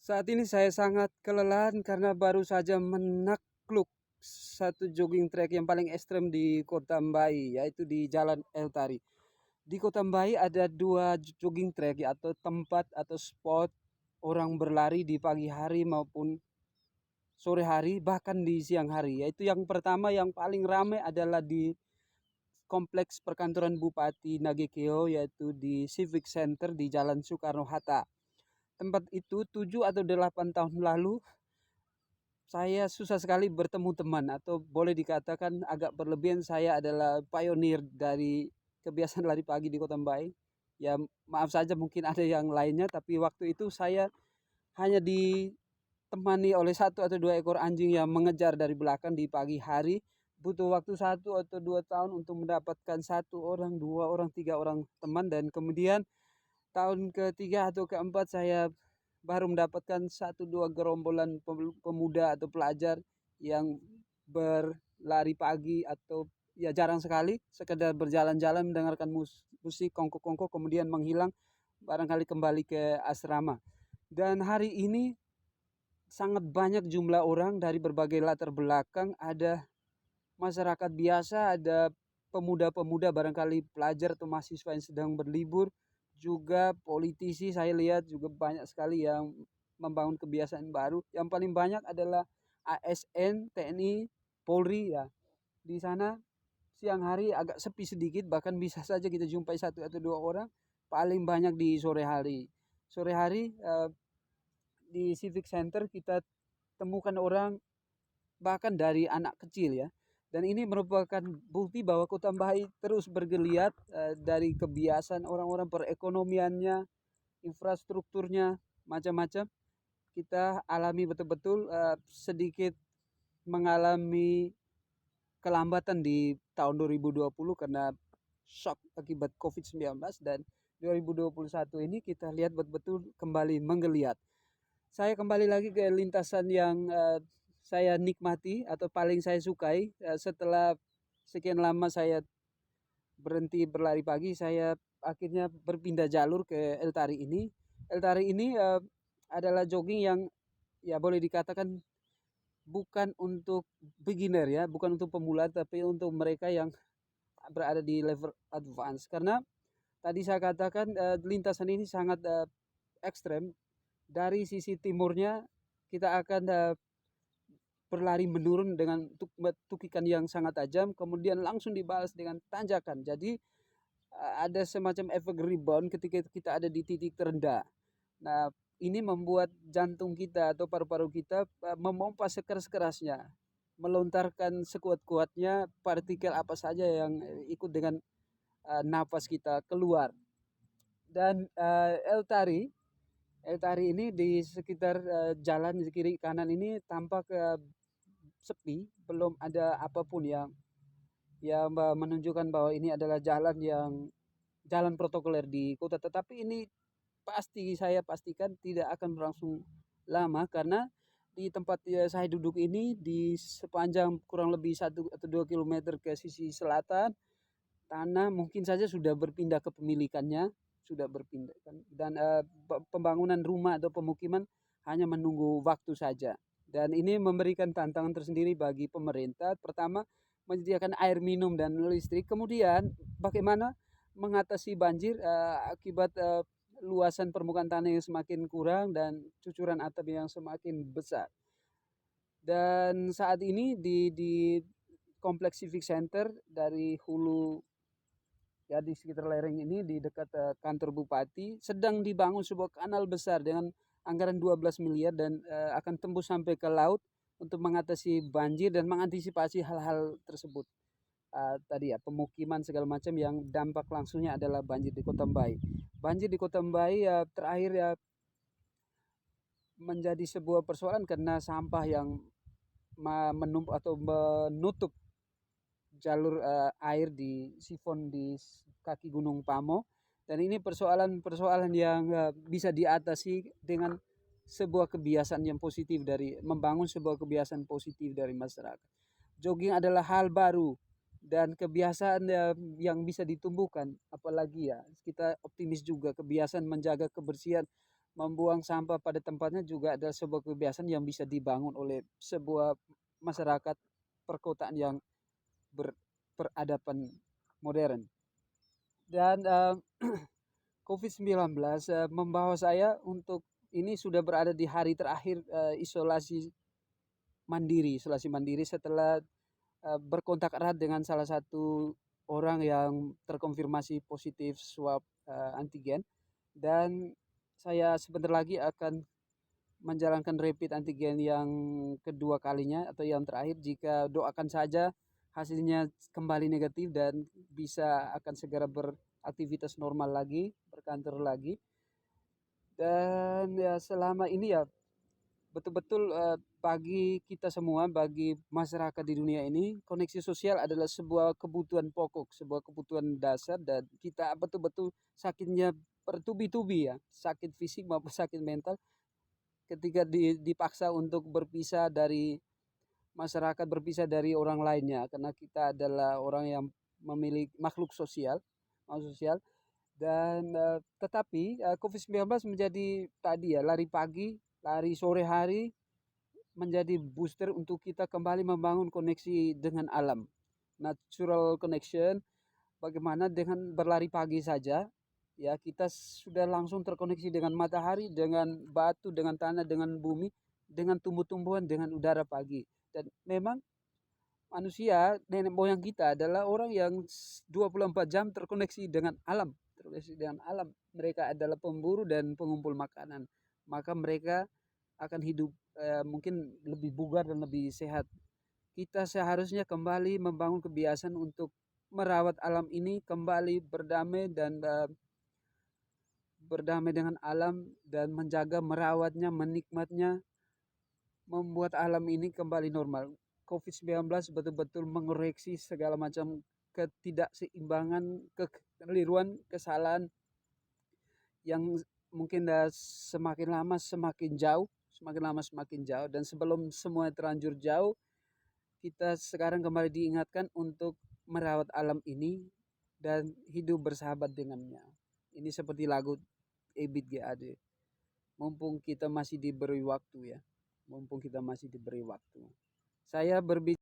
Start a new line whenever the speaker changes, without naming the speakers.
Saat ini saya sangat kelelahan karena baru saja menakluk satu jogging track yang paling ekstrem di Kota Mbai, yaitu di Jalan El Tari. Di Kota Mbai ada dua jogging track atau tempat atau spot orang berlari di pagi hari maupun sore hari, bahkan di siang hari. Yaitu yang pertama yang paling ramai adalah di Kompleks Perkantoran Bupati Nagekeo, yaitu di Civic Center di Jalan Soekarno-Hatta. Tempat itu 7 atau 8 tahun lalu saya susah sekali bertemu teman, atau boleh dikatakan agak berlebihan saya adalah pionir dari kebiasaan lari pagi di Kota Mbai. Ya, maaf saja mungkin ada yang lainnya, tapi waktu itu saya hanya ditemani oleh satu atau dua ekor anjing yang mengejar dari belakang di pagi hari. Butuh waktu 1 atau 2 tahun untuk mendapatkan satu orang, dua orang, tiga orang teman, dan kemudian tahun ketiga atau keempat saya baru mendapatkan satu dua gerombolan pemuda atau pelajar yang berlari pagi, atau ya jarang sekali sekedar berjalan-jalan mendengarkan musik kongko-kongko kemudian menghilang, barangkali kembali ke asrama. Dan hari ini sangat banyak jumlah orang dari berbagai latar belakang, ada masyarakat biasa, ada pemuda-pemuda barangkali pelajar atau mahasiswa yang sedang berlibur, juga politisi saya lihat juga banyak sekali yang membangun kebiasaan baru. Yang paling banyak adalah ASN, TNI, Polri ya. Di sana siang hari agak sepi sedikit, bahkan bisa saja kita jumpai satu atau dua orang. Paling banyak di sore hari. Sore hari di Civic Center kita temukan orang bahkan dari anak kecil ya. Dan ini merupakan bukti bahwa Kota Mbai terus bergeliat dari kebiasaan orang-orang, perekonomiannya, infrastrukturnya, macam-macam. Kita alami betul-betul sedikit mengalami kelambatan di tahun 2020 karena shock akibat COVID-19, dan 2021 ini kita lihat betul-betul kembali menggeliat. Saya kembali lagi ke lintasan yang saya nikmati atau paling saya sukai. Setelah sekian lama saya berhenti berlari pagi, saya akhirnya berpindah jalur ke El Tari ini. El Tari ini adalah jogging yang ya boleh dikatakan bukan untuk beginner ya, bukan untuk pemula, tapi untuk mereka yang berada di level advance. Karena tadi saya katakan lintasan ini sangat ekstrem. Dari sisi timurnya kita akan berlari menurun dengan tukikan yang sangat tajam, kemudian langsung dibalas dengan tanjakan. Jadi ada semacam efek rebound ketika kita ada di titik terendah. Nah, ini membuat jantung kita atau paru-paru kita memompa sekeras-kerasnya, melontarkan sekuat-kuatnya partikel apa saja yang ikut dengan nafas kita keluar. Dan El Tari ini di sekitar jalan di kiri kanan ini tampak sepi, belum ada apapun yang menunjukkan bahwa ini adalah jalan protokoler di kota. Tetapi ini pasti saya pastikan tidak akan berlangsung lama, karena di tempat saya duduk ini di sepanjang kurang lebih 1 atau 2 kilometer ke sisi selatan, tanah mungkin saja sudah berpindah ke pemilikannya, sudah berpindah, dan pembangunan rumah atau pemukiman hanya menunggu waktu saja. Dan ini memberikan tantangan tersendiri bagi pemerintah. Pertama, menyediakan air minum dan listrik. Kemudian, bagaimana mengatasi banjir akibat luasan permukaan tanah yang semakin kurang dan cucuran atap yang semakin besar. Dan saat ini di Kompleks Civic Center dari hulu ya, di sekitar lereng ini di dekat kantor bupati sedang dibangun sebuah kanal besar dengan anggaran 12 miliar, dan akan tembus sampai ke laut untuk mengatasi banjir dan mengantisipasi hal-hal tersebut. Tadi ya, pemukiman segala macam yang dampak langsungnya adalah banjir di Kota Mbai. Banjir di Kota Mbai ya terakhir ya menjadi sebuah persoalan karena sampah yang menumpuk atau menutup jalur air di sifon di kaki Gunung Pamo. Dan ini persoalan-persoalan yang bisa diatasi dengan sebuah kebiasaan yang positif, dari membangun sebuah kebiasaan positif dari masyarakat. Jogging adalah hal baru dan kebiasaan yang bisa ditumbuhkan, apalagi ya kita optimis juga kebiasaan menjaga kebersihan membuang sampah pada tempatnya juga adalah sebuah kebiasaan yang bisa dibangun oleh sebuah masyarakat perkotaan yang berperadaban modern. Dan COVID-19 membawa saya untuk ini sudah berada di hari terakhir isolasi mandiri setelah berkontak erat dengan salah satu orang yang terkonfirmasi positif swab antigen, dan saya sebentar lagi akan menjalankan rapid antigen yang kedua kalinya atau yang terakhir. Jika doakan saja hasilnya kembali negatif dan bisa akan segera beraktivitas normal lagi, berkantor lagi. Dan ya selama ini ya betul-betul bagi kita semua, bagi masyarakat di dunia ini, koneksi sosial adalah sebuah kebutuhan pokok, sebuah kebutuhan dasar, dan kita betul-betul sakitnya bertubi-tubi ya, sakit fisik maupun sakit mental ketika dipaksa untuk berpisah dari masyarakat, berpisah dari orang lainnya, karena kita adalah orang yang memiliki makhluk sosial, makhluk sosial. Dan tetapi COVID-19 menjadi tadi ya, lari pagi, lari sore hari, menjadi booster untuk kita kembali membangun koneksi dengan alam, natural connection. Bagaimana dengan berlari pagi saja, ya kita sudah langsung terkoneksi dengan matahari, dengan batu, dengan tanah, dengan bumi, dengan tumbuh-tumbuhan, dengan udara pagi. Dan memang manusia, nenek moyang kita adalah orang yang 24 jam terkoneksi dengan alam, terkoneksi dengan alam. Mereka adalah pemburu dan pengumpul makanan, maka mereka akan hidup mungkin lebih bugar dan lebih sehat. Kita seharusnya kembali membangun kebiasaan untuk merawat alam ini, kembali berdamai dan berdamai dengan alam, dan menjaga, merawatnya, menikmatnya, membuat alam ini kembali normal. COVID-19 betul-betul mengoreksi segala macam ketidakseimbangan, kekeliruan, kesalahan yang mungkin semakin lama semakin jauh, semakin lama semakin jauh. Dan sebelum semua terlanjur jauh, kita sekarang kembali diingatkan untuk merawat alam ini dan hidup bersahabat dengannya. Ini seperti lagu Ebit GAD. Mumpung kita masih diberi waktu ya. Mumpung kita masih diberi waktu. Saya berbicara